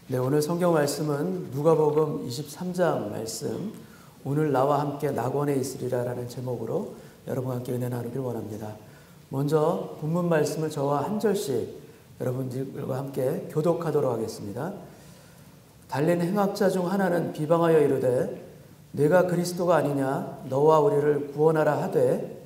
네, 오늘 성경 말씀은 누가복음 23장 말씀, 오늘 나와 함께 낙원에 있으리라 라는 제목으로 여러분과 함께 은혜 나누길 원합니다. 먼저 본문 말씀을 저와 한 절씩 여러분들과 함께 교독하도록 하겠습니다. 달린 행악자 중 하나는 비방하여 이르되 내가 그리스도가 아니냐 너와 우리를 구원하라 하되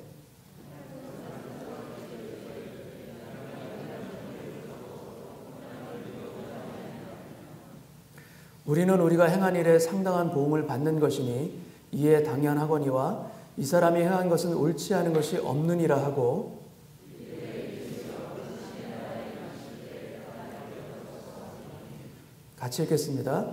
우리는 우리가 행한 일에 상당한 보응을 받는 것이니 이에 당연하거니와 이 사람이 행한 것은 옳지 않은 것이 없느니라 하고 같이 읽겠습니다.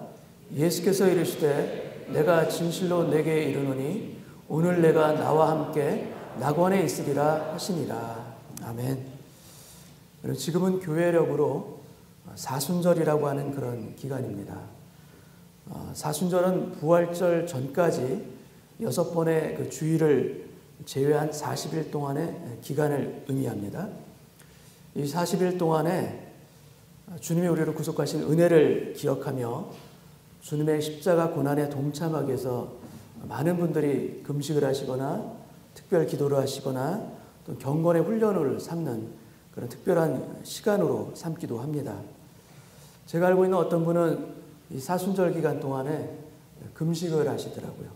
예수께서 이르시되 내가 진실로 내게 이르노니 오늘 내가 나와 함께 낙원에 있으리라 하시니라. 아멘. 지금은 교회력으로 사순절이라고 하는 그런 기간입니다. 사순절은 부활절 전까지 6번의 그 주일을 제외한 40일 동안의 기간을 의미합니다. 이 40일 동안에 주님이 우리를 구속하신 은혜를 기억하며 주님의 십자가 고난에 동참하기 위해서 많은 분들이 금식을 하시거나 특별 기도를 하시거나 또 경건의 훈련을 삼는 그런 특별한 시간으로 삼기도 합니다. 제가 알고 있는 어떤 분은 이 사순절 기간 동안에 금식을 하시더라고요.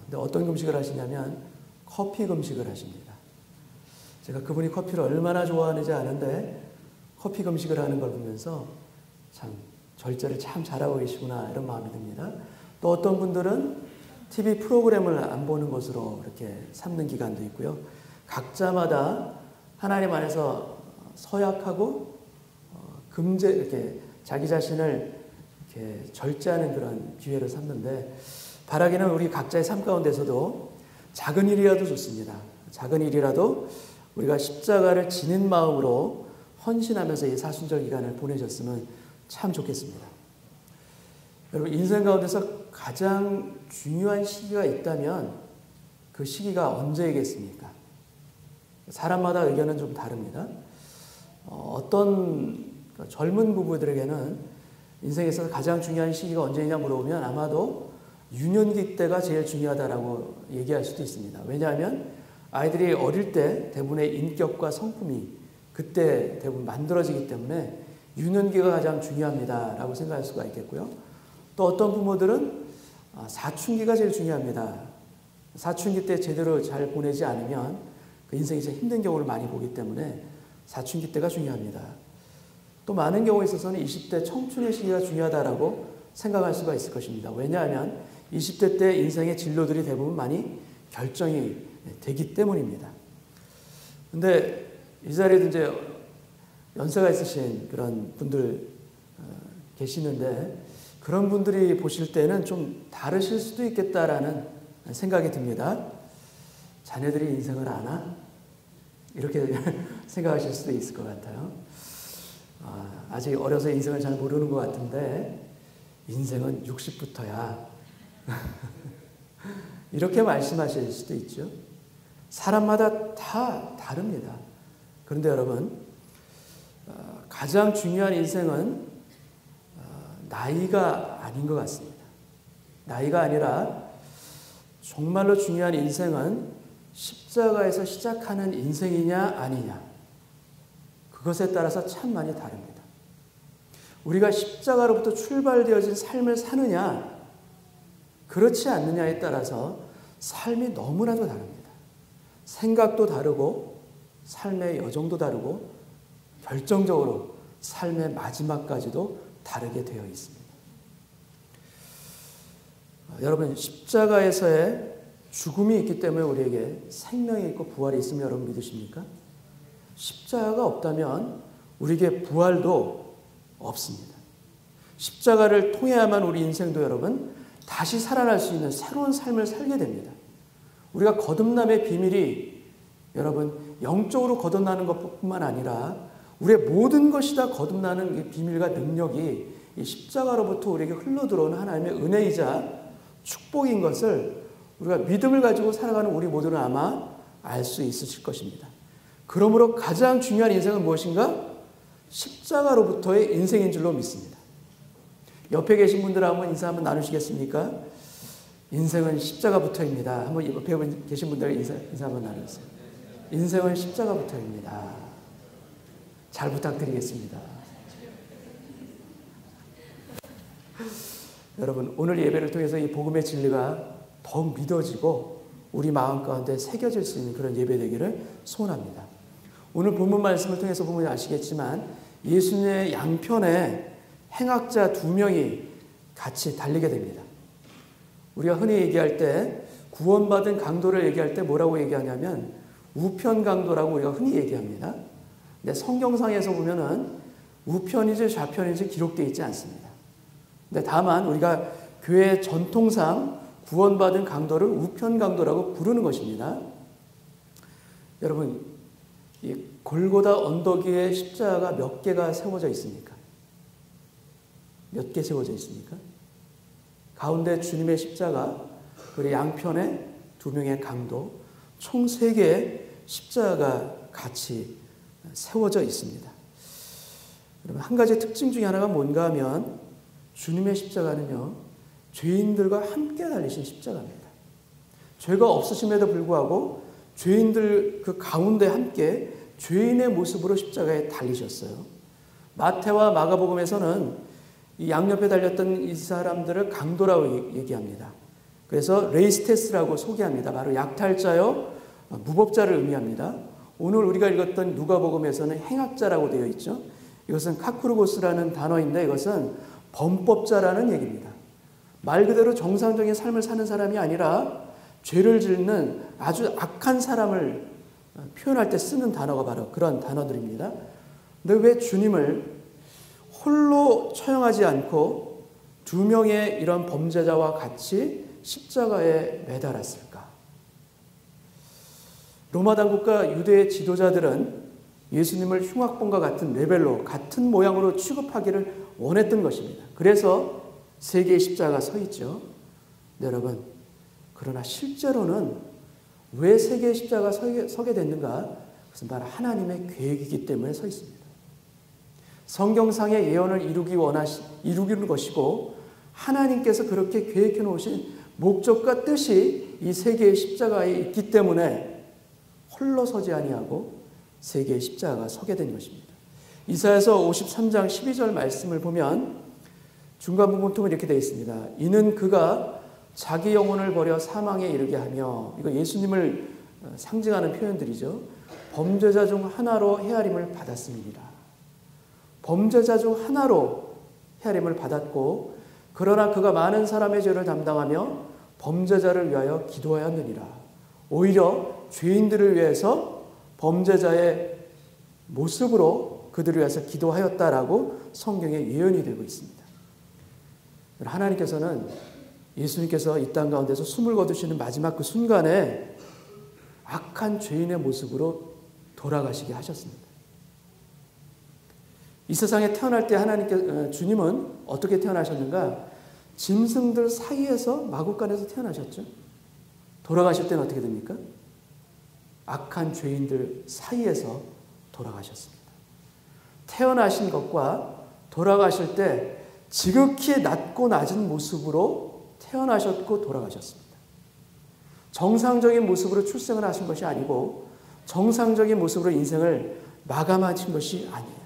근데 어떤 금식을 하시냐면 커피 금식을 하십니다. 제가 그분이 커피를 얼마나 좋아하는지 아는데 커피 금식을 하는 걸 보면서 참 절제를 참 잘하고 계시구나 이런 마음이 듭니다. 또 어떤 분들은 TV 프로그램을 안 보는 것으로 이렇게 삼는 기간도 있고요. 각자마다 하나님 안에서 서약하고 금제 이렇게 자기 자신을 이렇게 절제하는 그런 기회를 삼는데 바라기는 우리 각자의 삶 가운데서도 작은 일이라도 좋습니다. 작은 일이라도 우리가 십자가를 지닌 마음으로 헌신하면서 이 사순절 기간을 보내셨으면 참 좋겠습니다. 여러분 인생 가운데서 가장 중요한 시기가 있다면 그 시기가 언제이겠습니까? 사람마다 의견은 좀 다릅니다. 어떤 젊은 부부들에게는 인생에서 가장 중요한 시기가 언제냐 물어보면 아마도 유년기 때가 제일 중요하다라고 얘기할 수도 있습니다. 왜냐하면 아이들이 어릴 때 대부분의 인격과 성품이 그때 대부분 만들어지기 때문에 유년기가 가장 중요합니다라고 생각할 수가 있겠고요. 또 어떤 부모들은 사춘기가 제일 중요합니다. 사춘기 때 제대로 잘 보내지 않으면 그 인생이 제일 힘든 경우를 많이 보기 때문에 사춘기 때가 중요합니다. 또 많은 경우에 있어서는 20대 청춘의 시기가 중요하다라고 생각할 수가 있을 것입니다. 왜냐하면 20대 때 인생의 진로들이 대부분 많이 결정이 되기 때문입니다. 근데 이 자리에도 이제 연세가 있으신 그런 분들 계시는데 그런 분들이 보실 때는 좀 다르실 수도 있겠다라는 생각이 듭니다. 자녀들이 인생을 아나? 이렇게 생각하실 수도 있을 것 같아요. 아직 어려서 인생을 잘 모르는 것 같은데 인생은 60부터야. 이렇게 말씀하실 수도 있죠. 사람마다 다 다릅니다. 그런데 여러분 가장 중요한 인생은 나이가 아닌 것 같습니다. 나이가 아니라 정말로 중요한 인생은 십자가에서 시작하는 인생이냐 아니냐 그것에 따라서 참 많이 다릅니다. 우리가 십자가로부터 출발되어진 삶을 사느냐 그렇지 않느냐에 따라서 삶이 너무나도 다릅니다. 생각도 다르고 삶의 여정도 다르고 결정적으로 삶의 마지막까지도 다르게 되어 있습니다. 여러분 십자가에서의 죽음이 있기 때문에 우리에게 생명이 있고 부활이 있음을 여러분 믿으십니까? 십자가가 없다면 우리에게 부활도 없습니다. 십자가를 통해야만 우리 인생도 여러분 다시 살아날 수 있는 새로운 삶을 살게 됩니다. 우리가 거듭남의 비밀이 여러분 영적으로 거듭나는 것뿐만 아니라 우리의 모든 것이 다 거듭나는 비밀과 능력이 이 십자가로부터 우리에게 흘러들어오는 하나님의 은혜이자 축복인 것을 우리가 믿음을 가지고 살아가는 우리 모두는 아마 알 수 있으실 것입니다. 그러므로 가장 중요한 인생은 무엇인가? 십자가로부터의 인생인 줄로 믿습니다. 옆에 계신 분들 한번 인사 한번 나누시겠습니까? 인생은 십자가부터입니다. 한번 옆에 계신 분들 인사 한번 나누세요. 인생은 십자가부터입니다. 잘 부탁드리겠습니다. 여러분, 오늘 예배를 통해서 이 복음의 진리가 더욱 믿어지고 우리 마음 가운데 새겨질 수 있는 그런 예배 되기를 소원합니다. 오늘 본문 말씀을 통해서 보면 아시겠지만 예수님의 양편에 행악자 2명이 같이 달리게 됩니다. 우리가 흔히 얘기할 때 구원받은 강도를 얘기할 때 뭐라고 얘기하냐면 우편 강도라고 우리가 흔히 얘기합니다. 근데 성경상에서 보면은 우편인지 좌편인지 기록되어 있지 않습니다. 근데 다만 우리가 교회 전통상 구원받은 강도를 우편 강도라고 부르는 것입니다. 여러분, 이 골고다 언덕 위에 십자가가 몇 개가 세워져 있습니까? 몇 개 세워져 있습니까? 가운데 주님의 십자가, 그리고 양편에 2명의 강도, 총 3개의 십자가가 같이 세워져 있습니다. 여러분, 한 가지 특징 중에 하나가 뭔가 하면 주님의 십자가는요, 죄인들과 함께 달리신 십자가입니다. 죄가 없으심에도 불구하고 죄인들 그 가운데 함께 죄인의 모습으로 십자가에 달리셨어요. 마태와 마가복음에서는 이 양옆에 달렸던 이 사람들을 강도라고 얘기합니다. 그래서 레이스테스라고 소개합니다. 바로 약탈자요, 무법자를 의미합니다. 오늘 우리가 읽었던 누가복음에서는 행악자라고 되어 있죠. 이것은 카쿠르고스라는 단어인데 이것은 범법자라는 얘기입니다. 말 그대로 정상적인 삶을 사는 사람이 아니라 죄를 짓는 아주 악한 사람을 표현할 때 쓰는 단어가 바로 그런 단어들입니다. 근데 왜 주님을 홀로 처형하지 않고 2명의 이런 범죄자와 같이 십자가에 매달았을까? 로마 당국과 유대의 지도자들은 예수님을 흉악범과 같은 레벨로 같은 모양으로 취급하기를 원했던 것입니다. 그래서 3개의 십자가가 서 있죠. 네, 여러분, 그러나 실제로는 왜 3개의 십자가가 서게 됐는가? 그것은 바로 하나님의 계획이기 때문에 서 있습니다. 성경상의 예언을 이루기는 것이고 하나님께서 그렇게 계획해 놓으신 목적과 뜻이 이 3개의 십자가에 있기 때문에 홀로 서지 아니하고 3개의 십자가가 서게 된 것입니다. 이사야서 53장 12절 말씀을 보면 중간 부분 통은 이렇게 되어 있습니다. 이는 그가 자기 영혼을 버려 사망에 이르게 하며, 이거 예수님을 상징하는 표현들이죠. 범죄자 중 하나로 헤아림을 받았습니다. 범죄자 중 하나로 헤아림을 받았고, 그러나 그가 많은 사람의 죄를 담당하며 범죄자를 위하여 기도하였느니라. 오히려 죄인들을 위해서 범죄자의 모습으로 그들을 위해서 기도하였다라고 성경에 예언이 되고 있습니다. 하나님께서는 예수님께서 이 땅 가운데서 숨을 거두시는 마지막 그 순간에 악한 죄인의 모습으로 돌아가시게 하셨습니다. 이 세상에 태어날 때 주님은 어떻게 태어나셨는가? 짐승들 사이에서 마구간에서 태어나셨죠. 돌아가실 때는 어떻게 됩니까? 악한 죄인들 사이에서 돌아가셨습니다. 태어나신 것과 돌아가실 때 지극히 낮고 낮은 모습으로 태어나셨고 돌아가셨습니다. 정상적인 모습으로 출생을 하신 것이 아니고 정상적인 모습으로 인생을 마감하신 것이 아니에요.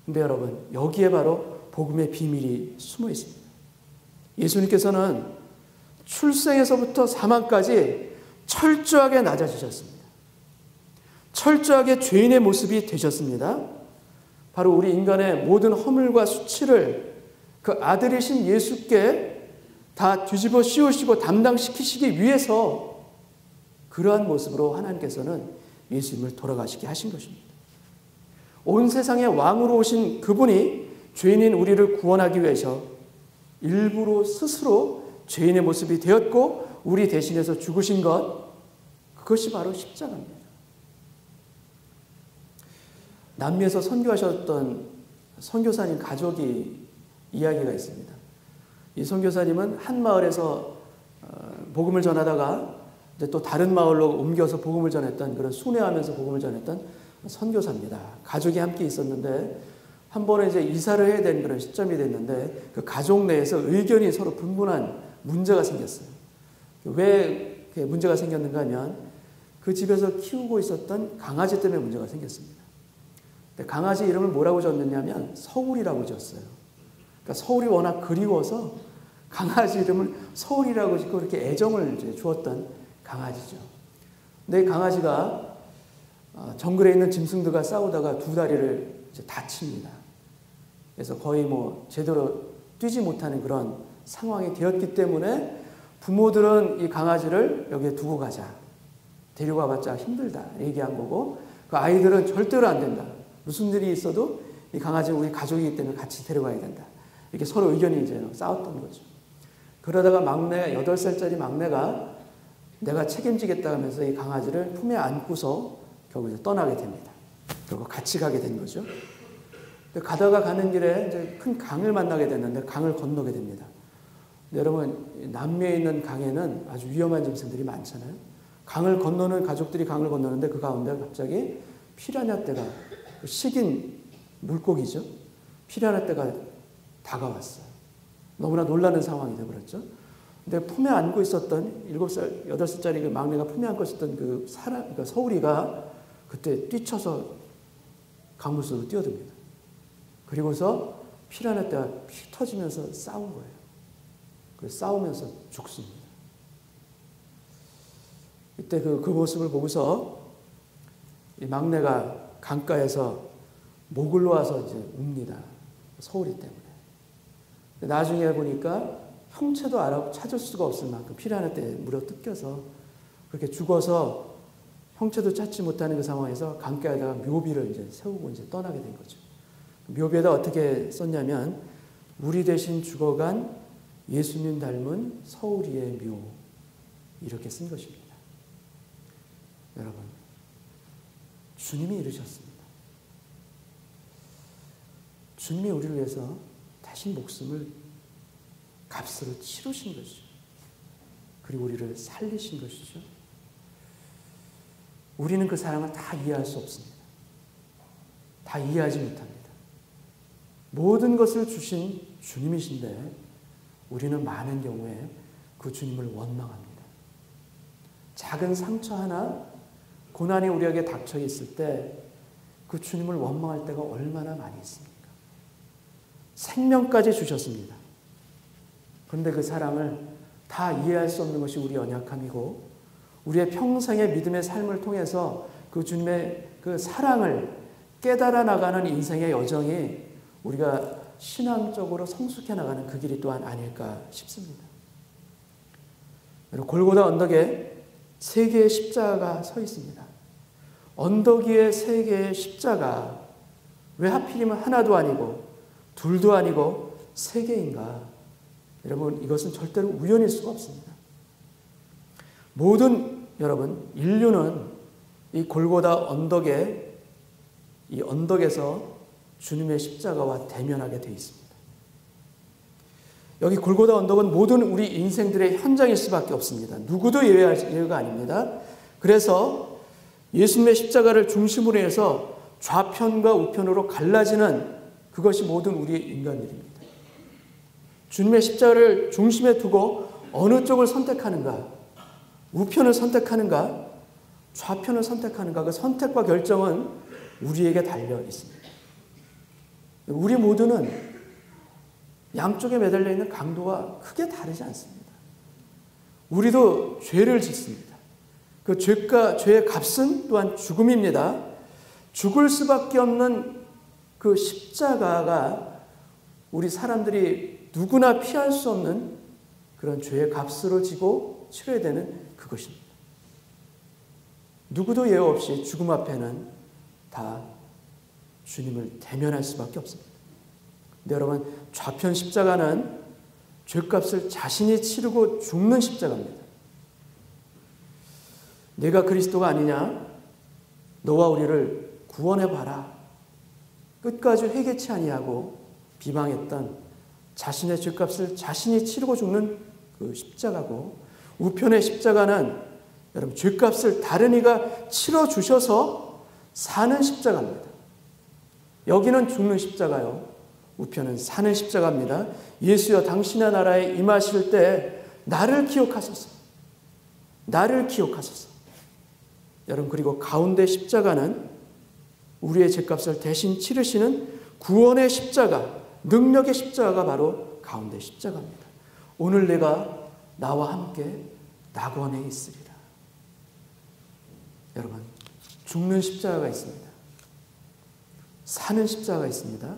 근데 여러분, 여기에 바로 복음의 비밀이 숨어 있습니다. 예수님께서는 출생에서부터 사망까지 철저하게 낮아지셨습니다. 철저하게 죄인의 모습이 되셨습니다. 바로 우리 인간의 모든 허물과 수치를 그 아들이신 예수께 다 뒤집어 씌우시고 담당시키시기 위해서 그러한 모습으로 하나님께서는 예수님을 돌아가시게 하신 것입니다. 온 세상의 왕으로 오신 그분이 죄인인 우리를 구원하기 위해서 일부러 스스로 죄인의 모습이 되었고 우리 대신해서 죽으신 것, 그것이 바로 십자가입니다. 남미에서 선교하셨던 선교사님 가족이 이야기가 있습니다. 이 선교사님은 한 마을에서 복음을 전하다가 이제 또 다른 마을로 옮겨서 복음을 전했던, 그런 순회하면서 복음을 전했던 선교사입니다. 가족이 함께 있었는데 한 번은 이제 이사를 해야 되는 그런 시점이 됐는데 그 가족 내에서 의견이 서로 분분한 문제가 생겼어요. 왜 문제가 생겼는가 하면 그 집에서 키우고 있었던 강아지 때문에 문제가 생겼습니다. 근데 강아지 이름을 뭐라고 졌느냐면 서울이라고 지었어요. 그러니까 서울이 워낙 그리워서 강아지 이름을 서울이라고 짓고 그렇게 애정을 이제 주었던 강아지죠. 근데 이 강아지가 정글에 있는 짐승들과 싸우다가 두 다리를 이제 다칩니다. 그래서 거의 뭐 제대로 뛰지 못하는 그런 상황이 되었기 때문에 부모들은 이 강아지를 여기에 두고 가자. 데려가봤자 힘들다. 얘기한 거고 그 아이들은 절대로 안 된다. 무슨 일이 있어도 이 강아지는 우리 가족이기 때문에 같이 데려가야 된다. 이렇게 서로 의견이 이제 싸웠던 거죠. 그러다가 막내, 8살짜리 막내가 내가 책임지겠다 하면서 이 강아지를 품에 안고서 결국 이제 떠나게 됩니다. 그리고 같이 가게 된 거죠. 가다가 가는 길에 이제 큰 강을 만나게 됐는데 강을 건너게 됩니다. 여러분, 남미에 있는 강에는 아주 위험한 짐승들이 많잖아요. 강을 건너는 가족들이 강을 건너는데 그 가운데 갑자기 피라냐 떼가 식인 물고기죠. 피라냐 떼가 다가왔어요. 너무나 놀라는 상황이 되어버렸죠. 근데 품에 안고 있었던 7살, 8살짜리 그 막내가 품에 안고 있었던 그 사람, 그러니까 서울이가 그때 뛰쳐서 강물 속으로 뛰어듭니다. 그리고서 피라냐 떼가 피 터지면서 싸운 거예요. 그래서 싸우면서 죽습니다. 이때 그 모습을 보고서 이 막내가 강가에서 목을 놓아서 이제 웁니다. 서울이 때문에. 나중에 보니까 형체도 찾을 수가 없을 만큼 피라냐 떼에 물어 뜯겨서 그렇게 죽어서 형체도 찾지 못하는 그 상황에서 강가에다가 묘비를 이제 세우고 이제 떠나게 된 거죠. 묘비에다 어떻게 썼냐면 우리 대신 죽어간 예수님 닮은 서울이의 묘 이렇게 쓴 것입니다. 여러분, 주님이 이르셨습니다. 주님이 우리를 위해서 대신 목숨을 값으로 치르신 것이죠. 그리고 우리를 살리신 것이죠. 우리는 그 사랑을 다 이해할 수 없습니다. 다 이해하지 못합니다. 모든 것을 주신 주님이신데 우리는 많은 경우에 그 주님을 원망합니다. 작은 상처 하나, 고난이 우리에게 닥쳐 있을 때 그 주님을 원망할 때가 얼마나 많이 있습니까? 생명까지 주셨습니다. 그런데 그 사랑을 다 이해할 수 없는 것이 우리 연약함이고 우리의 평생의 믿음의 삶을 통해서 그 주님의 그 사랑을 깨달아 나가는 인생의 여정이 우리가 신앙적으로 성숙해 나가는 그 길이 또한 아닐까 싶습니다. 골고다 언덕에 3개의 십자가가 서 있습니다. 언덕 위에 3개의 십자가, 왜 하필이면 하나도 아니고 둘도 아니고 3개인가? 여러분, 이것은 절대로 우연일 수가 없습니다. 여러분, 인류는 이 골고다 언덕에, 이 언덕에서 주님의 십자가와 대면하게 되어 있습니다. 여기 골고다 언덕은 모든 우리 인생들의 현장일 수밖에 없습니다. 누구도 예외가 아닙니다. 그래서 예수님의 십자가를 중심으로 해서 좌편과 우편으로 갈라지는 그것이 모든 우리의 인간들입니다. 주님의 십자가를 중심에 두고 어느 쪽을 선택하는가, 우편을 선택하는가, 좌편을 선택하는가, 그 선택과 결정은 우리에게 달려 있습니다. 우리 모두는 양쪽에 매달려 있는 강도가 크게 다르지 않습니다. 우리도 죄를 짓습니다. 그 죄의 값은 또한 죽음입니다. 죽을 수밖에 없는 그 십자가가 우리 사람들이 누구나 피할 수 없는 그런 죄의 값으로 지고 치러야 되는 그것입니다. 누구도 예외 없이 죽음 앞에는 다 주님을 대면할 수밖에 없습니다. 근데 여러분, 좌편 십자가는 죄값을 자신이 치르고 죽는 십자가입니다. 내가 그리스도가 아니냐? 너와 우리를 구원해봐라. 끝까지 회개치 아니하고 비방했던 자신의 죄값을 자신이 치르고 죽는 그 십자가고, 우편의 십자가는 여러분, 죄값을 다른 이가 치러주셔서 사는 십자가입니다. 여기는 죽는 십자가요, 우편은 사는 십자가입니다. 예수여 당신의 나라에 임하실 때 나를 기억하소서. 나를 기억하소서. 여러분, 그리고 가운데 십자가는 우리의 죄값을 대신 치르시는 구원의 십자가, 능력의 십자가가 바로 가운데 십자가입니다. 오늘 내가 나와 함께 낙원에 있으리라. 여러분, 죽는 십자가가 있습니다. 사는 십자가가 있습니다.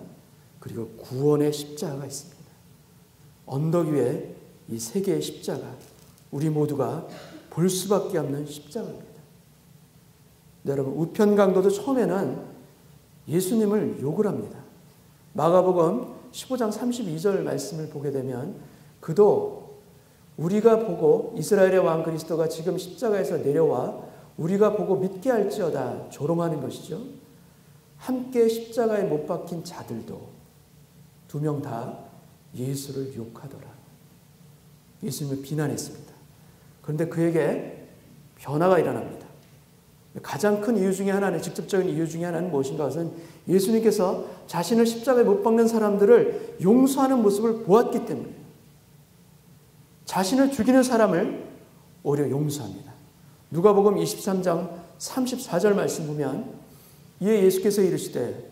그리고 구원의 십자가가 있습니다. 언덕 위에 이 세 개의 십자가, 우리 모두가 볼 수밖에 없는 십자가입니다. 여러분, 우편 강도도 처음에는 예수님을 욕을 합니다. 마가복음 15장 32절 말씀을 보게 되면 그도 우리가 보고 이스라엘의 왕 그리스도가 지금 십자가에서 내려와 우리가 보고 믿게 할지어다 조롱하는 것이죠. 함께 십자가에 못 박힌 자들도 두 명 다 예수를 욕하더라. 예수님을 비난했습니다. 그런데 그에게 변화가 일어납니다. 가장 큰 이유 중에 하나는, 직접적인 이유 중에 하나는 무엇인가? 그것은 예수님께서 자신을 십자가에 못 박는 사람들을 용서하는 모습을 보았기 때문에 자신을 죽이는 사람을 오히려 용서합니다. 누가복음 23장 34절 말씀 보면 이에 예수께서 이르시되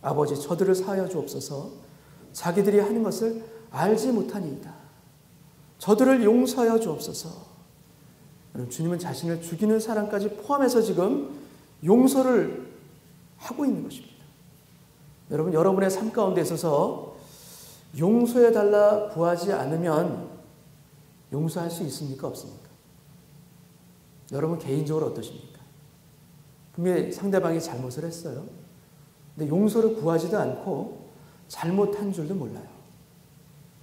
아버지 저들을 사하여 주옵소서 자기들이 하는 것을 알지 못하니이다. 저들을 용서하여 주옵소서. 주님은 자신을 죽이는 사람까지 포함해서 지금 용서를 하고 있는 것입니다. 여러분, 여러분의 삶 가운데 있어서 용서해달라 구하지 않으면 용서할 수 있습니까? 없습니까? 여러분 개인적으로 어떠십니까? 분명히 상대방이 잘못을 했어요. 근데 용서를 구하지도 않고 잘못한 줄도 몰라요.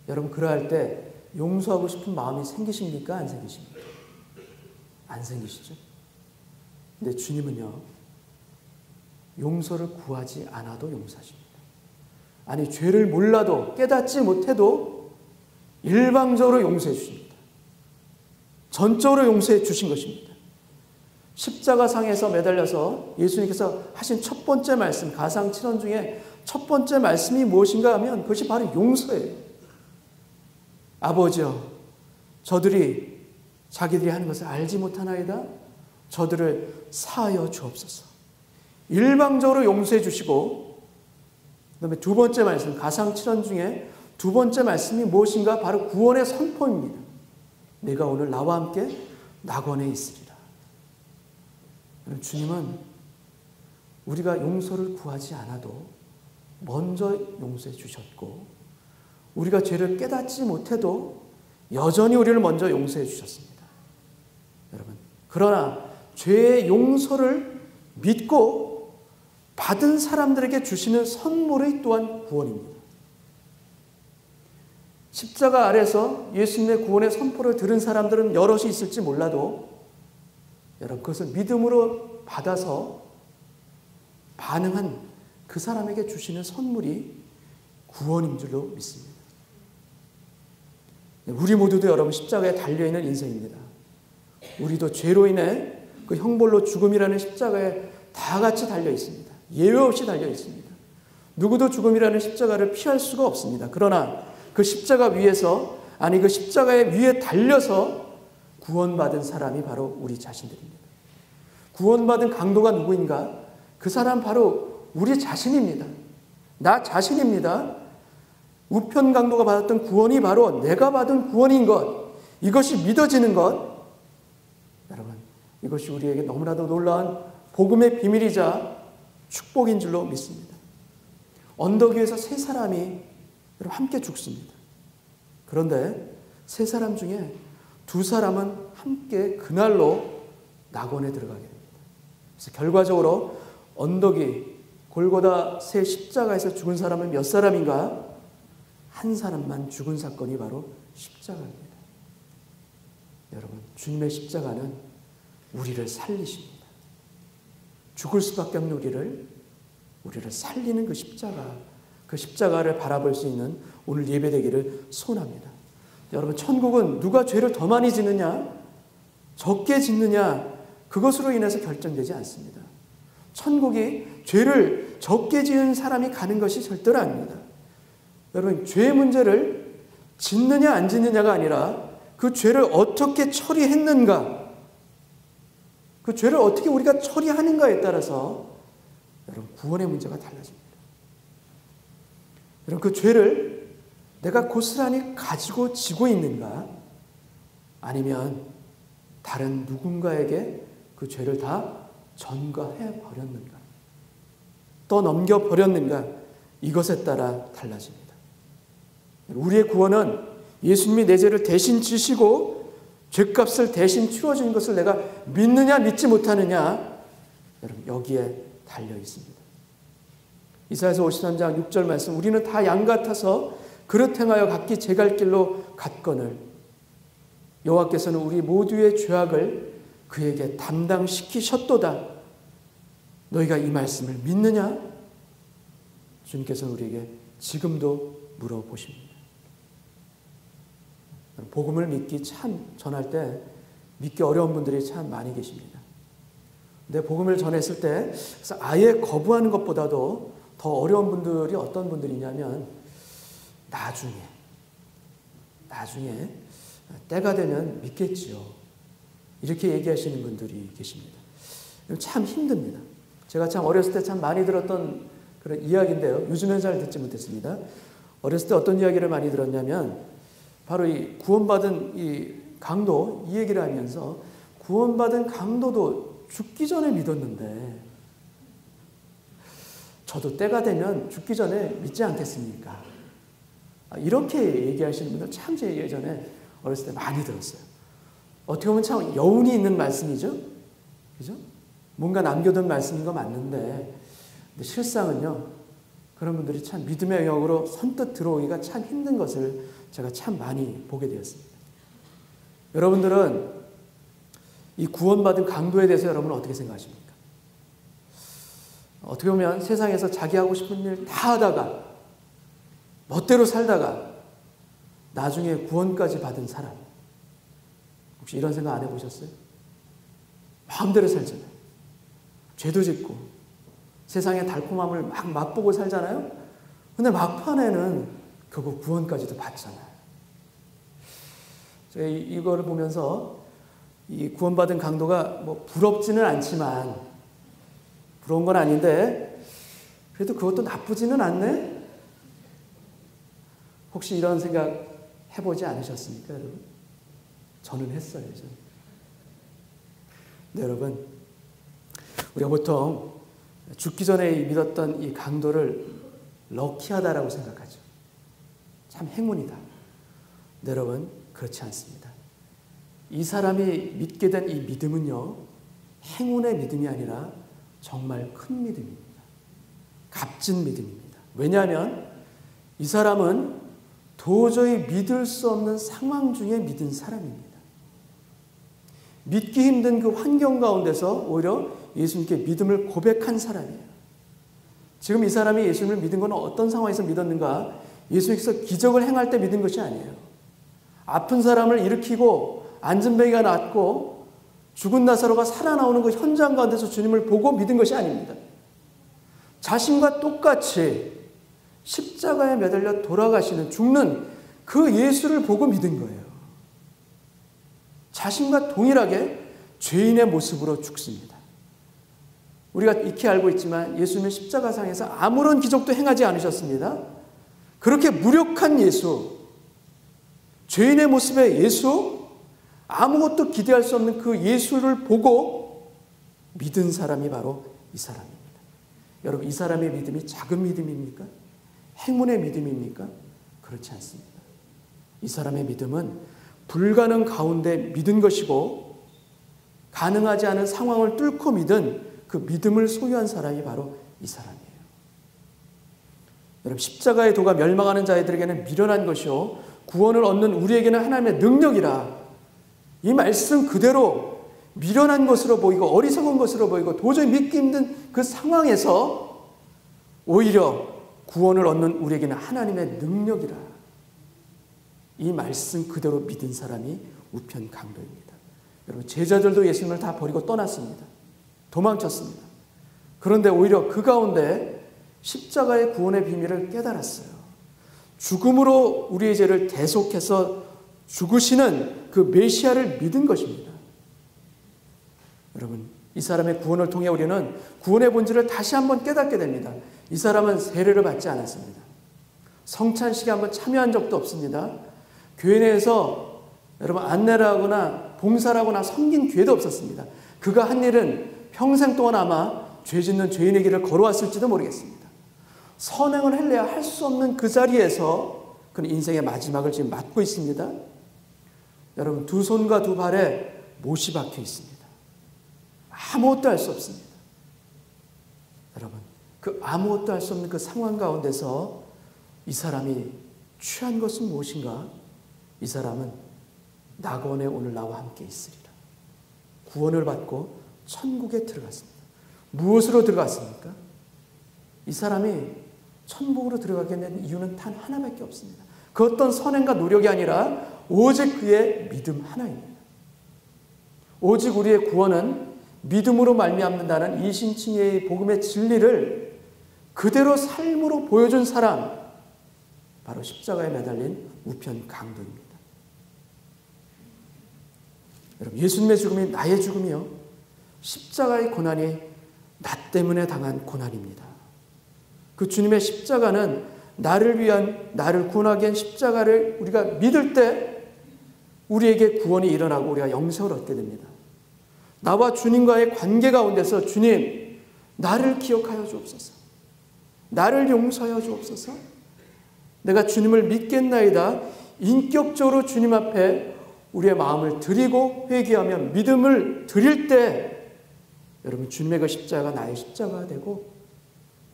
여러분, 그러할 때 용서하고 싶은 마음이 생기십니까? 안 생기십니까? 안 생기시죠? 근데 주님은요, 용서를 구하지 않아도 용서하십니다. 아니, 죄를 몰라도 깨닫지 못해도 일방적으로 용서해 주십니다. 전적으로 용서해 주신 것입니다. 십자가상에서 매달려서 예수님께서 하신 첫 번째 말씀, 가상 7원 중에 첫 번째 말씀이 무엇인가 하면 그것이 바로 용서예요. 아버지여, 저들이 자기들이 하는 것을 알지 못하나이다. 저들을 사하여 주옵소서. 일방적으로 용서해 주시고, 그다음에 두 번째 말씀, 가상 7원 중에 두 번째 말씀이 무엇인가? 바로 구원의 선포입니다. 내가 오늘 나와 함께 낙원에 있으리라. 주님은 우리가 용서를 구하지 않아도 먼저 용서해 주셨고, 우리가 죄를 깨닫지 못해도 여전히 우리를 먼저 용서해 주셨습니다. 여러분, 그러나 죄의 용서를 믿고 받은 사람들에게 주시는 선물이 또한 구원입니다. 십자가 아래서 예수님의 구원의 선포를 들은 사람들은 여럿이 있을지 몰라도 여러분, 그것을 믿음으로 받아서 반응한 그 사람에게 주시는 선물이 구원인 줄로 믿습니다. 우리 모두도 여러분 십자가에 달려있는 인생입니다. 우리도 죄로 인해 그 형벌로 죽음이라는 십자가에 다 같이 달려 있습니다. 예외 없이 달려 있습니다. 누구도 죽음이라는 십자가를 피할 수가 없습니다. 그러나 그 십자가 위에서, 아니 그 십자가의 위에 달려서 구원받은 사람이 바로 우리 자신들입니다. 구원받은 강도가 누구인가? 그 사람 바로 우리 자신입니다. 나 자신입니다. 우편 강도가 받았던 구원이 바로 내가 받은 구원인 것, 이것이 믿어지는 것, 여러분, 이것이 우리에게 너무나도 놀라운 복음의 비밀이자 축복인 줄로 믿습니다. 언덕 위에서 세 사람이 함께 죽습니다. 그런데 세 사람 중에 두 사람은 함께 그날로 낙원에 들어가게 됩니다. 그래서 결과적으로 언덕이 골고다 새 십자가에서 죽은 사람은 몇 사람인가? 한 사람만 죽은 사건이 바로 십자가입니다. 여러분, 주님의 십자가는 우리를 살리십니다. 죽을 수밖에 없는 우리를 살리는 그 십자가를 바라볼 수 있는 오늘 예배되기를 소원합니다. 여러분, 천국은 누가 죄를 더 많이 짓느냐, 적게 짓느냐, 그것으로 인해서 결정되지 않습니다. 천국이 죄를 적게 지은 사람이 가는 것이 절대로 아닙니다. 여러분, 죄의 문제를 짓느냐 안 짓느냐가 아니라 그 죄를 어떻게 처리했는가, 그 죄를 어떻게 우리가 처리하는가에 따라서 여러분 구원의 문제가 달라집니다. 여러분, 그 죄를 내가 고스란히 가지고 지고 있는가, 아니면 다른 누군가에게 그 죄를 다 전가해 버렸는가, 떠넘겨 버렸는가, 이것에 따라 달라집니다. 우리의 구원은 예수님이 내 죄를 대신 지시고 죄값을 대신 치러준 것을 내가 믿느냐 믿지 못하느냐, 여러분 여기에 달려 있습니다. 이사야서 53장 6절 말씀, 우리는 다 양 같아서 그릇 행하여 각기 제 갈 길로 갔거늘 여호와께서는 우리 모두의 죄악을 그에게 담당시키셨도다. 너희가 이 말씀을 믿느냐? 주님께서는 우리에게 지금도 물어보십니다. 복음을 믿기 참 전할 때 믿기 어려운 분들이 참 많이 계십니다. 근데 복음을 전했을 때 그래서 아예 거부하는 것보다도 더 어려운 분들이 어떤 분들이냐면 나중에 때가 되면 믿겠지요. 이렇게 얘기하시는 분들이 계십니다. 참 힘듭니다. 제가 참 어렸을 때 참 많이 들었던 그런 이야기인데요. 요즘엔 잘 듣지 못했습니다. 어렸을 때 어떤 이야기를 많이 들었냐면 바로 이 구원받은 이 강도 이 얘기를 하면서 구원받은 강도도 죽기 전에 믿었는데 저도 때가 되면 죽기 전에 믿지 않겠습니까? 이렇게 얘기하시는 분들 참 제 예전에 어렸을 때 많이 들었어요. 어떻게 보면 참 여운이 있는 말씀이죠. 그죠? 뭔가 남겨둔 말씀인 거 맞는데 근데 실상은요. 그런 분들이 참 믿음의 영역으로 선뜻 들어오기가 참 힘든 것을 제가 참 많이 보게 되었습니다. 여러분들은 이 구원받은 강도에 대해서 여러분은 어떻게 생각하십니까? 어떻게 보면 세상에서 자기 하고 싶은 일 다 하다가 멋대로 살다가 나중에 구원까지 받은 사람, 혹시 이런 생각 안 해보셨어요? 마음대로 살잖아요. 죄도 짓고 세상의 달콤함을 막 맛보고 살잖아요. 근데 막판에는 결국 구원까지도 받잖아요. 제가 이거를 보면서 이 구원받은 강도가 뭐 부럽지는 않지만, 부러운 건 아닌데 그래도 그것도 나쁘지는 않네? 혹시 이런 생각 해보지 않으셨습니까, 여러분? 저는 했어요. 네, 여러분, 우리가 보통 죽기 전에 믿었던 이 강도를 럭키하다라고 생각하죠. 참 행운이다. 네, 여러분, 그렇지 않습니다. 이 사람이 믿게 된 이 믿음은요, 행운의 믿음이 아니라 정말 큰 믿음입니다. 값진 믿음입니다. 왜냐하면 이 사람은 도저히 믿을 수 없는 상황 중에 믿은 사람입니다. 믿기 힘든 그 환경 가운데서 오히려 예수님께 믿음을 고백한 사람이에요. 지금 이 사람이 예수님을 믿은 건 어떤 상황에서 믿었는가? 예수님께서 기적을 행할 때 믿은 것이 아니에요. 아픈 사람을 일으키고 안전뱅이가 낫고 죽은 나사로가 살아나오는 그 현장 가운데서 주님을 보고 믿은 것이 아닙니다. 자신과 똑같이 십자가에 매달려 돌아가시는, 죽는 그 예수를 보고 믿은 거예요. 자신과 동일하게 죄인의 모습으로 죽습니다. 우리가 익히 알고 있지만 예수님은 십자가상에서 아무런 기적도 행하지 않으셨습니다. 그렇게 무력한 예수, 죄인의 모습의 예수, 아무것도 기대할 수 없는 그 예수를 보고 믿은 사람이 바로 이 사람입니다. 여러분, 이 사람의 믿음이 작은 믿음입니까? 행운의 믿음입니까? 그렇지 않습니다. 이 사람의 믿음은 불가능 가운데 믿은 것이고, 가능하지 않은 상황을 뚫고 믿은 그 믿음을 소유한 사람이 바로 이 사람이에요. 여러분, 십자가의 도가 멸망하는 자들에게는 미련한 것이요 구원을 얻는 우리에게는 하나님의 능력이라. 이 말씀 그대로 미련한 것으로 보이고 어리석은 것으로 보이고 도저히 믿기 힘든 그 상황에서 오히려 구원을 얻는 우리에게는 하나님의 능력이라. 이 말씀 그대로 믿은 사람이 우편 강도입니다. 여러분, 제자들도 예수님을 다 버리고 떠났습니다. 도망쳤습니다. 그런데 오히려 그 가운데 십자가의 구원의 비밀을 깨달았어요. 죽음으로 우리의 죄를 대속해서 죽으시는 그 메시아를 믿은 것입니다. 여러분, 이 사람의 구원을 통해 우리는 구원의 본질을 다시 한번 깨닫게 됩니다. 이 사람은 세례를 받지 않았습니다. 성찬식에 한번 참여한 적도 없습니다. 교회 내에서 여러분 안내를 하거나 봉사를 하거나 섬긴 기회도 없었습니다. 그가 한 일은 평생 동안 아마 죄 짓는 죄인의 길을 걸어왔을지도 모르겠습니다. 선행을 할래야 할 수 없는 그 자리에서 그는 인생의 마지막을 지금 맞고 있습니다. 여러분, 두 손과 두 발에 못이 박혀 있습니다. 아무것도 할 수 없습니다. 여러분, 그 아무것도 할 수 없는 그 상황 가운데서 이 사람이 취한 것은 무엇인가? 이 사람은 낙원에 오늘 나와 함께 있으리라. 구원을 받고 천국에 들어갔습니다. 무엇으로 들어갔습니까? 이 사람이 천국으로 들어가게 된 이유는 단 하나밖에 없습니다. 그 어떤 선행과 노력이 아니라 오직 그의 믿음 하나입니다. 오직 우리의 구원은 믿음으로 말미암는다는 이신칭의 복음의 진리를 그대로 삶으로 보여준 사람, 바로 십자가에 매달린 우편 강도입니다. 여러분, 예수님의 죽음이 나의 죽음이요, 십자가의 고난이 나 때문에 당한 고난입니다. 그 주님의 십자가는 나를 위한, 나를 구원하기 위한 십자가를 우리가 믿을 때 우리에게 구원이 일어나고 우리가 영생을 얻게 됩니다. 나와 주님과의 관계 가운데서 주님, 나를 기억하여 주옵소서. 나를 용서하여 주옵소서. 내가 주님을 믿겠나이다. 인격적으로 주님 앞에 우리의 마음을 드리고 회개하며 믿음을 드릴 때 여러분, 주님의 그 십자가가 나의 십자가가 되고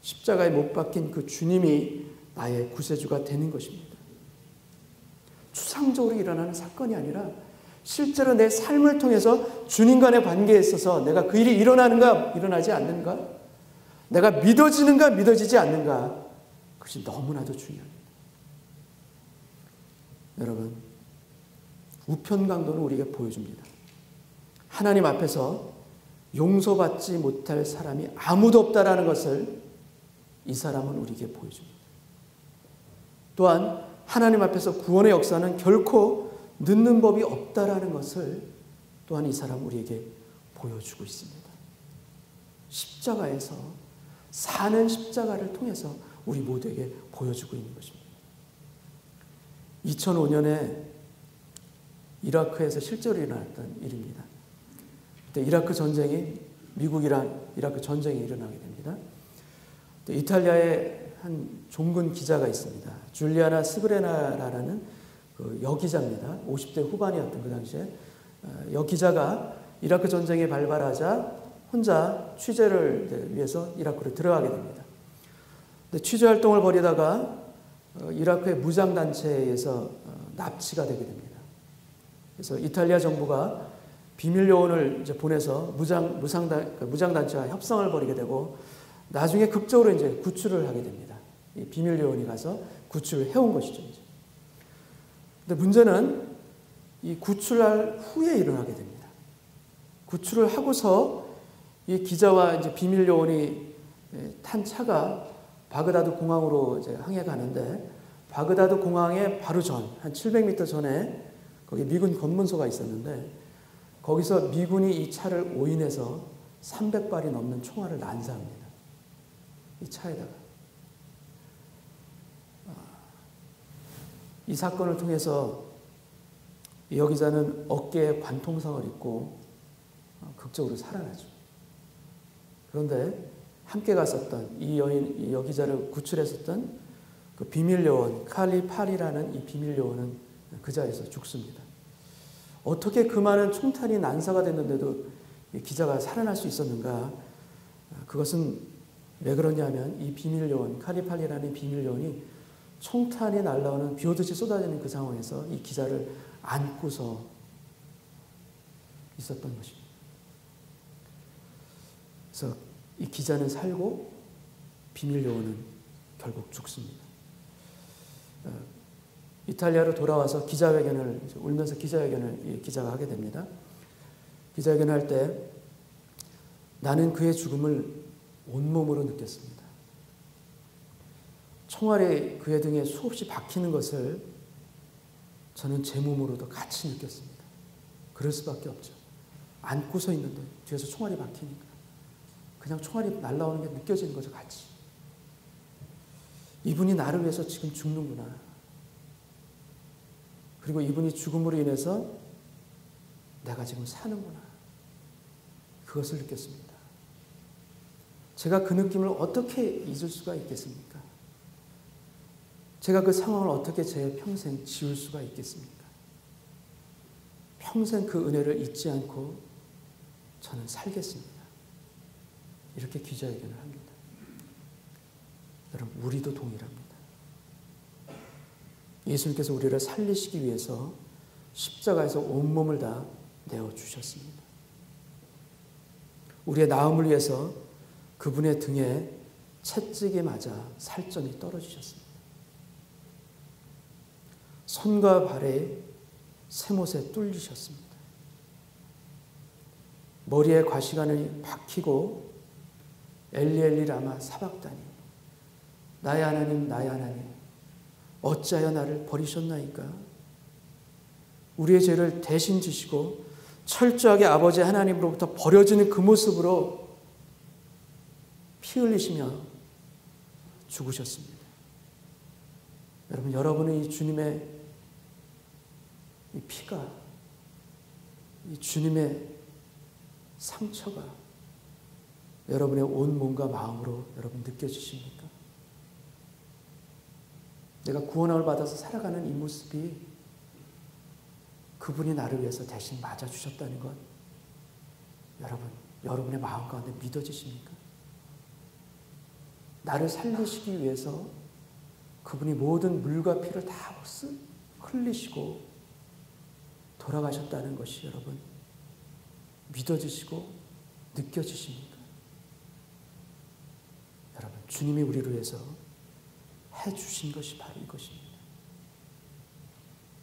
십자가에 못 박힌 그 주님이 나의 구세주가 되는 것입니다. 추상적으로 일어나는 사건이 아니라 실제로 내 삶을 통해서 주님과의 관계에 있어서 내가 그 일이 일어나는가 일어나지 않는가, 내가 믿어지는가 믿어지지 않는가, 그것이 너무나도 중요합니다. 여러분, 우편강도는 우리에게 보여줍니다. 하나님 앞에서 용서받지 못할 사람이 아무도 없다라는 것을 이 사람은 우리에게 보여줍니다. 또한 하나님 앞에서 구원의 역사는 결코 늦는 법이 없다라는 것을 또한 이 사람은 우리에게 보여주고 있습니다. 십자가에서 사는 십자가를 통해서 우리 모두에게 보여주고 있는 것입니다. 2005년에 이라크에서 실제로 일어났던 일입니다. 그때 이라크 전쟁이, 미국이랑 이라크 전쟁이 일어나게 됩니다. 이탈리아에 한 종군 기자가 있습니다. 줄리아나 스브레나라는 그 여기자입니다. 50대 후반이었던 그 당시에 여기자가 이라크 전쟁이 발발하자 혼자 취재를 위해서 이라크로 들어가게 됩니다. 근데 취재 활동을 벌이다가 이라크의 무장단체에서 납치가 되게 됩니다. 그래서 이탈리아 정부가 비밀 요원을 이제 보내서 무장단체와 협상을 벌이게 되고 나중에 극적으로 이제 구출을 하게 됩니다. 이 비밀 요원이 가서 구출을 해온 것이죠. 근데 문제는 이 구출할 후에 일어나게 됩니다. 구출을 하고서 이 기자와 이제 비밀 요원이 탄 차가 바그다드 공항으로 이제 항해 가는데, 바그다드 공항에 바로 한 700m 전에 거기 미군 검문소가 있었는데, 거기서 미군이 이 차를 오인해서 300발이 넘는 총알을 난사합니다. 이 차에다가. 이 사건을 통해서 이 여기자는 어깨에 관통상을 입고 극적으로 살아나죠. 그런데 함께 갔었던 이 여기자를 구출했었던 그 비밀 요원 칼리 팔이라는 이 비밀 요원은 그 자리에서 죽습니다. 어떻게 그 많은 총탄이 난사가 됐는데도 이 기자가 살아날 수 있었는가? 그것은 왜 그러냐면 이 비밀 요원 칼리 팔이라는 비밀 요원이 총탄이 날아오는 비 오듯이 쏟아지는 그 상황에서 이 기자를 안고서 있었던 것입니다. 그래서 이 기자는 살고 비밀 요원은 결국 죽습니다. 이탈리아로 돌아와서 기자회견을 울면서 기자회견을 이 기자가 하게 됩니다. 기자회견을 할 때 나는 그의 죽음을 온몸으로 느꼈습니다. 총알이 그의 등에 수없이 박히는 것을 저는 제 몸으로도 같이 느꼈습니다. 그럴 수밖에 없죠. 안고서 있는데 뒤에서 총알이 박히니까 그냥 총알이 날아오는 게 느껴지는 거죠, 같이. 이분이 나를 위해서 지금 죽는구나. 그리고 이분이 죽음으로 인해서 내가 지금 사는구나. 그것을 느꼈습니다. 제가 그 느낌을 어떻게 잊을 수가 있겠습니까? 제가 그 상황을 어떻게 제 평생 지울 수가 있겠습니까? 평생 그 은혜를 잊지 않고 저는 살겠습니다. 이렇게 기자회견을 합니다. 여러분, 우리도 동일합니다. 예수님께서 우리를 살리시기 위해서 십자가에서 온몸을 다 내어주셨습니다. 우리의 나음을 위해서 그분의 등에 채찍에 맞아 살점이 떨어지셨습니다. 손과 발에 쇠못에 뚫리셨습니다. 머리에 과시관을 박히고 엘리 라마 사박다니, 나의 하나님 나의 하나님 어찌하여 나를 버리셨나이까. 우리의 죄를 대신 지시고 철저하게 아버지 하나님으로부터 버려지는 그 모습으로 피 흘리시며 죽으셨습니다. 여러분, 여러분의 이 주님의 이 피가, 이 주님의 상처가 여러분의 온 몸과 마음으로 여러분 느껴지십니까? 내가 구원을 받아서 살아가는 이 모습이 그분이 나를 위해서 대신 맞아주셨다는 것, 여러분, 여러분의 마음 가운데 믿어지십니까? 나를 살리시기 위해서 그분이 모든 물과 피를 다 흘리시고 돌아가셨다는 것이 여러분 믿어지시고 느껴지십니까? 여러분, 주님이 우리를 위해서 해주신 것이 바로 이것입니다.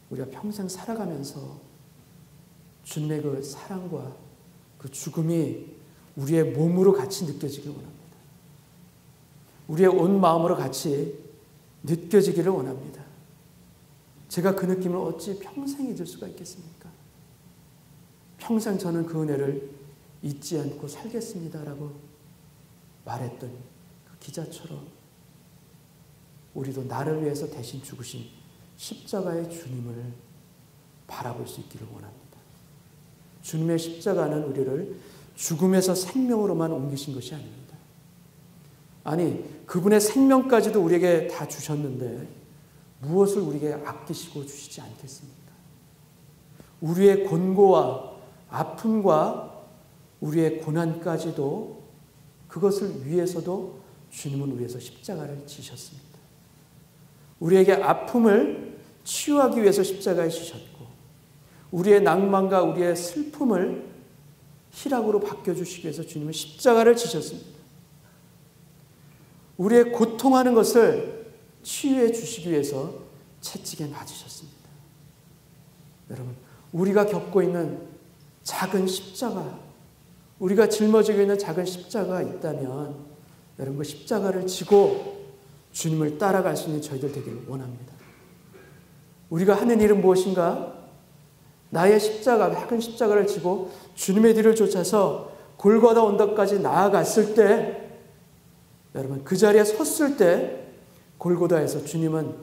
우리가 평생 살아가면서 주님의 그 사랑과 그 죽음이 우리의 몸으로 같이 느껴지길 원합니다. 우리의 온 마음으로 같이 느껴지기를 원합니다. 제가 그 느낌을 어찌 평생 잊을 수가 있겠습니까? 평생 저는 그 은혜를 잊지 않고 살겠습니다라고 말했던 그 기자처럼 우리도 나를 위해서 대신 죽으신 십자가의 주님을 바라볼 수 있기를 원합니다. 주님의 십자가는 우리를 죽음에서 생명으로만 옮기신 것이 아닙니다. 아니, 그분의 생명까지도 우리에게 다 주셨는데 무엇을 우리에게 아끼시고 주시지 않겠습니까? 우리의 곤고와 아픔과 우리의 고난까지도 그것을 위해서도 주님은 우리에서 십자가를 지셨습니다. 우리에게 아픔을 치유하기 위해서 십자가에 지셨고 우리의 낭만과 우리의 슬픔을 희락으로 바뀌어주시기 위해서 주님은 십자가를 지셨습니다. 우리의 고통하는 것을 치유해 주시기 위해서 채찍에 맞으셨습니다. 여러분, 우리가 겪고 있는 작은 십자가, 우리가 짊어지고 있는 작은 십자가가 있다면 여러분, 그 십자가를 지고 주님을 따라갈 수 있는 저희들 되기를 원합니다. 우리가 하는 일은 무엇인가? 나의 십자가, 작은 십자가를 지고 주님의 뒤를 쫓아서 골고다 언덕까지 나아갔을 때, 여러분, 그 자리에 섰을 때 골고다에서 주님은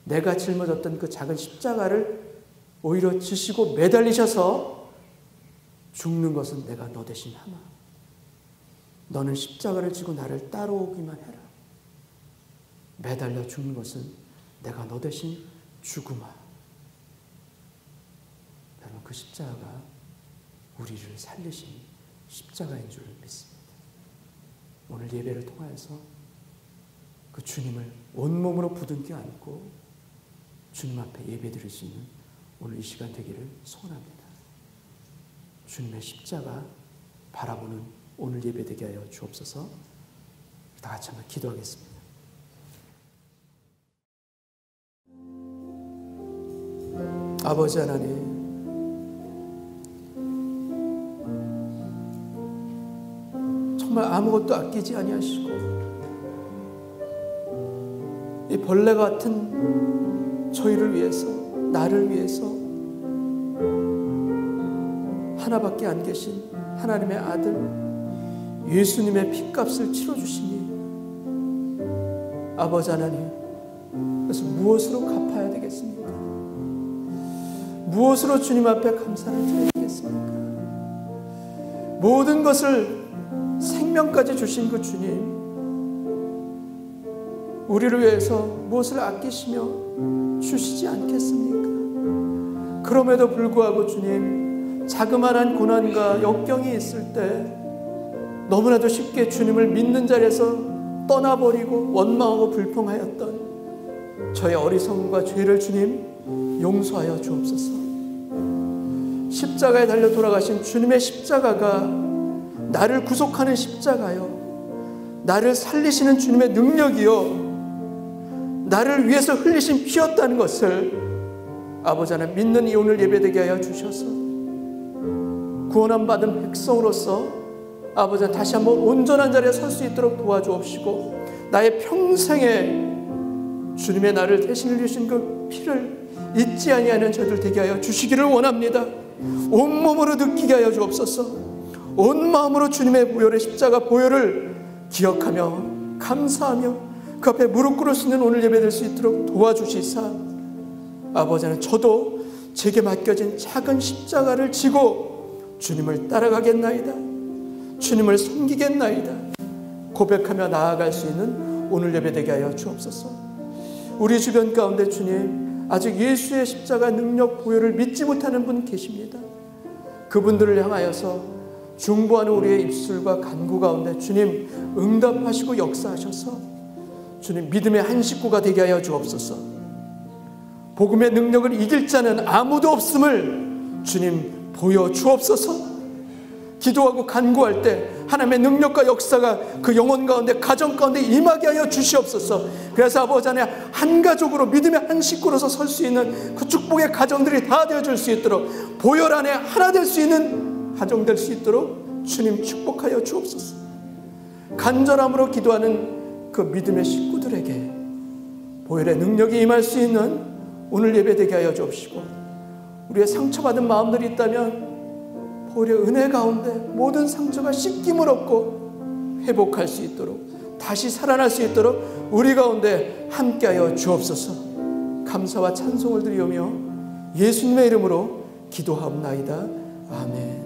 내가 짊어졌던 그 작은 십자가를 오히려 지시고 매달리셔서 죽는 것은 내가 너 대신 하마. 너는 십자가를 지고 나를 따라오기만 해라. 매달려 죽는 것은 내가 너 대신 죽으마. 여러분, 그 십자가가 우리를 살리신 십자가인 줄 믿습니다. 오늘 예배를 통하여서 그 주님을 온몸으로 부둥켜 안고 주님 앞에 예배드릴 수 있는 오늘 이 시간 되기를 소원합니다. 주님의 십자가 바라보는 오늘 예배 되게 하여 주옵소서. 다 같이 한번 기도하겠습니다. 아버지 하나님, 정말 아무것도 아끼지 아니하시고 이 벌레 같은 저희를 위해서, 나를 위해서 하나밖에 안 계신 하나님의 아들 예수님의 핏값을 치러주시니 아버지 하나님, 그래서 무엇으로 갚아야 되겠습니까? 무엇으로 주님 앞에 감사를 드려야 되겠습니까? 모든 것을 생명까지 주신 그 주님, 우리를 위해서 무엇을 아끼시며 주시지 않겠습니까? 그럼에도 불구하고 주님, 자그마한 고난과 역경이 있을 때 너무나도 쉽게 주님을 믿는 자리에서 떠나버리고 원망하고 불평하였던 저의 어리석음과 죄를 주님 용서하여 주옵소서. 십자가에 달려 돌아가신 주님의 십자가가 나를 구속하는 십자가요, 나를 살리시는 주님의 능력이요, 나를 위해서 흘리신 피였다는 것을 아버지 하나님 믿는 이 오늘 예배되게 하여 주셔서 구원함 받은 백성으로서 아버지 하나님 다시 한번 온전한 자리에 설 수 있도록 도와주옵시고, 나의 평생에 주님의 나를 대신 흘리신 그 피를 잊지 아니하는 저들 되게 하여 주시기를 원합니다. 온몸으로 느끼게 하여 주옵소서. 온 마음으로 주님의 보혈의 십자가 보혈을 기억하며 감사하며 그 앞에 무릎 꿇을 수 있는 오늘 예배될 수 있도록 도와주시사, 아버지는 저도 제게 맡겨진 작은 십자가를 지고 주님을 따라가겠나이다, 주님을 섬기겠나이다 고백하며 나아갈 수 있는 오늘 예배되게 하여 주옵소서. 우리 주변 가운데 주님, 아직 예수의 십자가 능력 보혈을 믿지 못하는 분 계십니다. 그분들을 향하여서 중보하는 우리의 입술과 간구 가운데 주님 응답하시고 역사하셔서 주님 믿음의 한 식구가 되게 하여 주옵소서. 복음의 능력을 이길 자는 아무도 없음을 주님 보여주옵소서. 기도하고 간구할 때 하나님의 능력과 역사가 그 영혼 가운데, 가정 가운데 임하게 하여 주시옵소서. 그래서 아버지 안에 한 가족으로 믿음의 한 식구로서 설 수 있는 그 축복의 가정들이 다 되어줄 수 있도록, 보혈 안에 하나 될 수 있는 가정 될 수 있도록 주님 축복하여 주옵소서. 간절함으로 기도하는 그 믿음의 식구들에게 보혈의 능력이 임할 수 있는 오늘 예배되게 하여 주옵시고, 우리의 상처받은 마음들이 있다면 보혈의 은혜 가운데 모든 상처가 씻김을 얻고 회복할 수 있도록, 다시 살아날 수 있도록 우리 가운데 함께하여 주옵소서. 감사와 찬송을 드리오며 예수님의 이름으로 기도하옵나이다. 아멘.